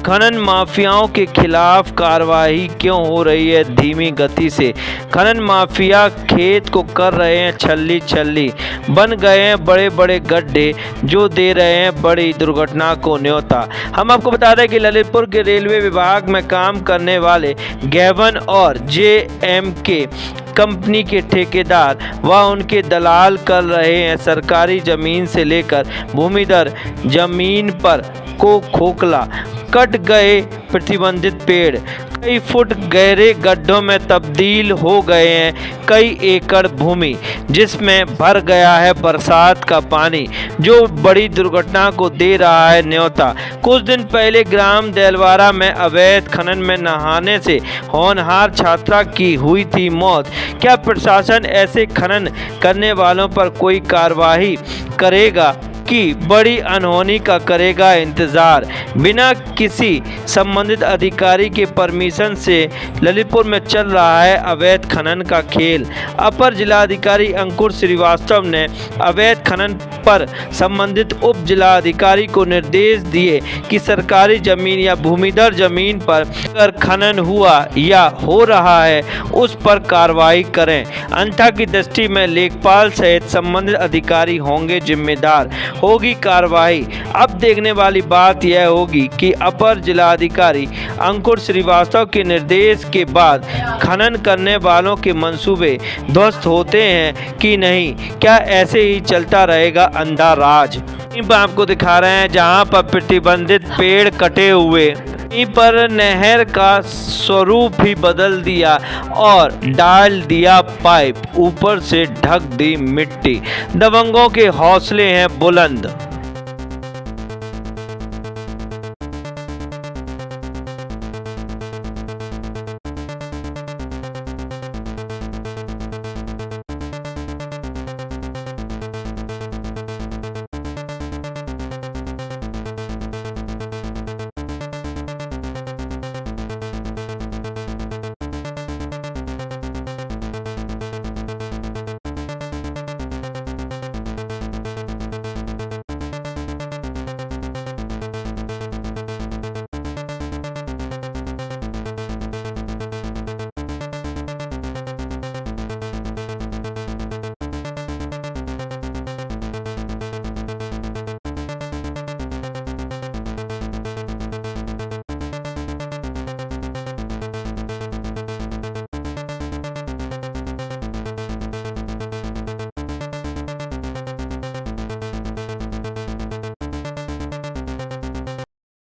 खनन माफियाओं के खिलाफ कार्रवाई क्यों हो रही है धीमी गति से। खनन माफिया खेत को कर रहे हैं छल्ली छल्ली, बन गए हैं बड़े बड़े गड्ढे जो दे रहे हैं बड़ी दुर्घटना को न्योता। हम आपको बता दें कि ललितपुर के रेलवे विभाग में काम करने वाले गैवन और JMK कंपनी के ठेकेदार व उनके दलाल कर रहे हैं सरकारी जमीन से लेकर भूमिधर जमीन पर को खोखला कट गए प्रतिबंधित पेड़ कई फुट गहरे गड्ढों में तब्दील हो गए हैं कई एकड़ भूमि, जिसमें भर गया है बरसात का पानी जो बड़ी दुर्घटना को दे रहा है न्योता। कुछ दिन पहले ग्राम देलवारा में अवैध खनन में नहाने से होनहार छात्रा की हुई थी मौत। क्या प्रशासन ऐसे खनन करने वालों पर कोई कार्रवाई करेगा कि बड़ी अनहोनी का करेगा इंतजार। बिना किसी संबंधित अधिकारी के परमिशन से ललितपुर में चल रहा है अवैध खनन का खेल। अपर जिलाधिकारी अंकुर श्रीवास्तव ने अवैध खनन पर संबंधित उप जिलाधिकारी को निर्देश दिए कि सरकारी जमीन या भूमिधर जमीन पर अगर खनन हुआ या हो रहा है उस पर कार्रवाई करें, अन्यथा की दृष्टि में लेखपाल सहित संबंधित अधिकारी होंगे जिम्मेदार, होगी कार्रवाई। अब देखने वाली बात यह होगी कि अपर जिलाधिकारी अंकुर श्रीवास्तव के निर्देश के बाद खनन करने वालों के मंसूबे ध्वस्त होते हैं कि नहीं, क्या ऐसे ही चलता रहेगा अंधा राज। आपको दिखा रहे हैं जहां पर प्रतिबंधित पेड़ कटे हुए, वहीं पर नहर का स्वरूप ही बदल दिया और डाल दिया पाइप, ऊपर से ढक दी मिट्टी। दबंगों के हौसले हैं बुलंद।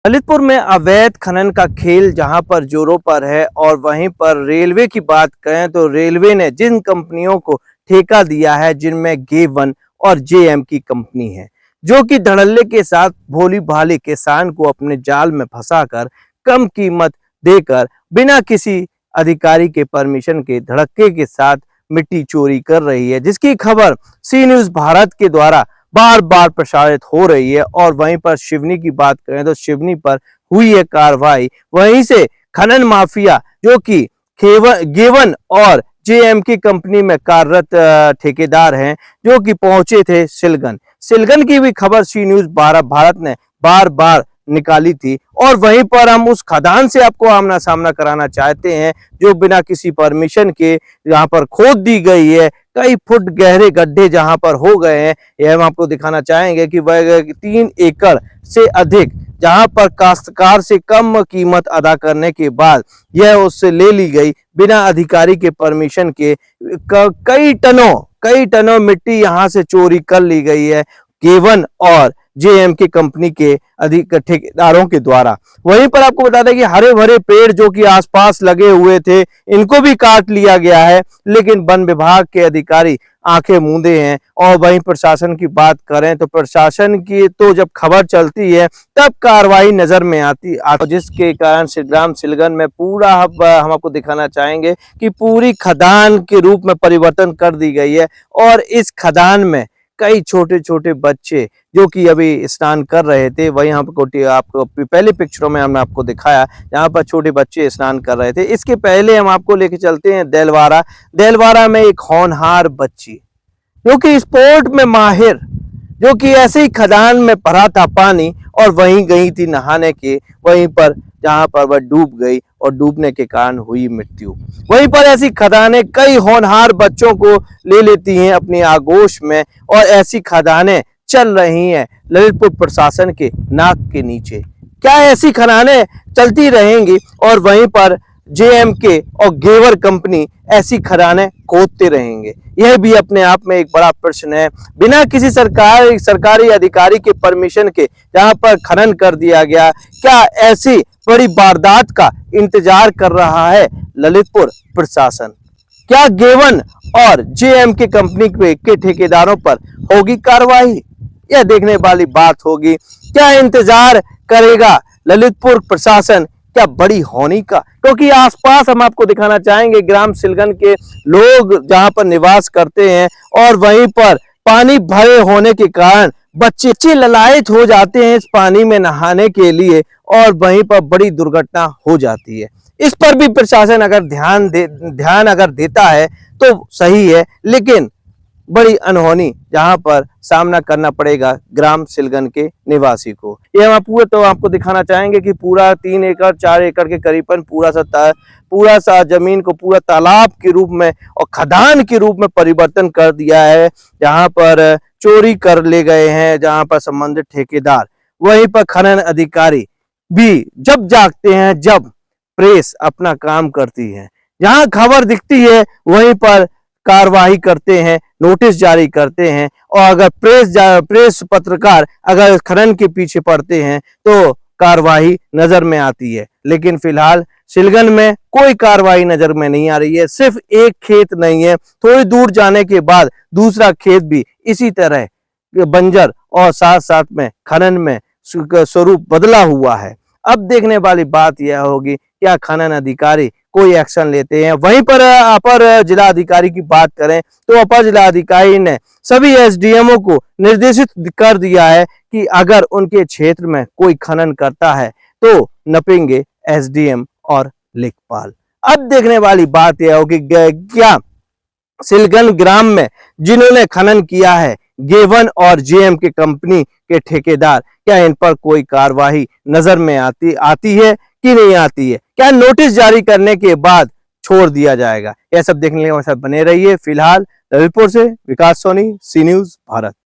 ललितपुर में अवैध खनन का खेल जहां पर जोरों पर है और वहीं पर रेलवे की बात करें तो रेलवे ने जिन कंपनियों को ठेका दिया है जिनमें गेवन और JM की कंपनी है, जो कि धड़ल्ले के साथ भोली भाली किसान को अपने जाल में फंसाकर कम कीमत देकर बिना किसी अधिकारी के परमिशन के धड़क्के के साथ मिट्टी चोरी कर रही है, जिसकी खबर सी न्यूज़ भारत के द्वारा बार बार प्रसारित हो रही है। और वहीं पर शिवनी की बात करें तो शिवनी पर हुई है कार्रवाई। वहीं से खनन माफिया जो कि गेवन और JM की कंपनी में कार्यरत ठेकेदार हैं, जो कि पहुंचे थे सिलगन की भी खबर सी न्यूज़ भारत ने बार बार निकाली थी। और वहीं पर हम उस खदान से आपको आमना सामना कराना चाहते हैं जो बिना किसी परमिशन के यहाँ पर खोद दी गई है, कई फुट गहरे गड्ढे जहां पर हो गए हैं। यह हम आपको दिखाना चाहेंगे कि वह 3 एकड़ से अधिक जहां पर काश्तकार से कम कीमत अदा करने के बाद यह उससे ले ली गई बिना अधिकारी के परमिशन के। कई टनों मिट्टी यहां से चोरी कर ली गई है गेवन और JM की कंपनी के अधिक ठेकेदारों के द्वारा। वहीं पर आपको बता दें कि हरे भरे पेड़ जो कि आसपास लगे हुए थे इनको भी काट लिया गया है, लेकिन वन विभाग के अधिकारी आंखें मूंदे हैं। और वहीं प्रशासन की बात करें तो प्रशासन की तो जब खबर चलती है तब कार्रवाई नजर में आती, जिसके कारण सिलगन में पूरा हम आपको दिखाना चाहेंगे कि पूरी खदान के रूप में परिवर्तन कर दी गई है। और इस खदान में कई छोटे छोटे बच्चे जो कि अभी स्नान कर रहे थे, वही आपको पहले पिक्चरों में हमने आपको दिखाया जहां पर छोटे बच्चे स्नान कर रहे थे। इसके पहले हम आपको लेके चलते हैं देलवारा में एक होनहार बच्ची जो कि स्पोर्ट में माहिर जो कि ऐसे ही खदान में भरा था पानी और वहीं गई थी नहाने के, वहीं पर जहां पर वह डूब गई और डूबने के कारण हुई मृत्यु। वहीं पर ऐसी खदानें कई होनहार बच्चों को ले लेती हैं अपनी आगोश में, और ऐसी खदानें चल रही हैं ललितपुर प्रशासन के नाक के नीचे। क्या ऐसी खदानें चलती रहेंगी और वहीं पर जेएमके और गेवर कंपनी ऐसी खदानें खोदते रहेंगे? यह भी अपने आप में एक बड़ा प्रश्न है। बिना किसी सरकारी अधिकारी के परमिशन के जहां पर खनन कर दिया गया, क्या ऐसी बड़ी वारदात का इंतजार कर रहा है ललितपुर प्रशासन? क्या गेवन और जेएमके कंपनी के ठेकेदारों पर होगी कार्रवाई? यह देखने वाली बात होगी। क्या इंतजार करेगा ललितपुर प्रशासन क्या बड़ी होनी का? क्योंकि आसपास हम आपको दिखाना चाहेंगे ग्राम सिलगन के लोग जहां पर निवास करते हैं, और वहीं पर पानी भरे होने के कारण बच्चे ललायत हो जाते हैं इस पानी में नहाने के लिए, और वहीं पर बड़ी दुर्घटना हो जाती है। इस पर भी प्रशासन अगर ध्यान अगर देता है तो सही है, लेकिन बड़ी अनहोनी जहां पर सामना करना पड़ेगा ग्राम सिलगन के निवासी को। ये हम पूरा तो आपको दिखाना चाहेंगे कि पूरा 3 एकड़ 4 एकड़ के करीबन पूरा सा जमीन को पूरा तालाब के रूप में और खदान के रूप में परिवर्तन कर दिया है, जहां पर चोरी कर ले गए हैं, जहां पर संबंधित ठेकेदार, वहीं पर खनन अधिकारी भी जब जागते हैं जब प्रेस अपना काम करती है। जहां खबर दिखती है वहीं पर कार्रवाई करते हैं, नोटिस जारी करते हैं, और अगर प्रेस पत्रकार अगर खनन के पीछे पड़ते हैं तो कार्रवाई नजर में आती है। लेकिन फिलहाल सिलगन में कोई कार्रवाई नजर में नहीं आ रही है। सिर्फ एक खेत नहीं है, थोड़ी दूर जाने के बाद दूसरा खेत भी इसी तरह बंजर और साथ साथ में खनन में स्वरूप बदला हुआ है। अब देखने वाली बात यह होगी क्या खनन अधिकारी कोई एक्शन लेते हैं। वहीं पर अपर जिला अधिकारी की बात करें तो अपर जिला अधिकारी ने सभी एसडीएमओ को निर्देशित कर दिया है कि अगर उनके क्षेत्र में कोई खनन करता है तो नपेंगे एसडीएम और लेखपाल। अब देखने वाली बात यह होगी क्या सिलगन ग्राम में जिन्होंने खनन किया है गेवन और जेएमके कंपनी के ठेकेदार, क्या इन पर कोई कार्रवाई नजर में आती है कि नहीं आती है? क्या नोटिस जारी करने के बाद छोड़ दिया जाएगा? यह सब देखने के लिए बने रहिए। फिलहाल ललितपुर से विकास सोनी, सी न्यूज़ भारत।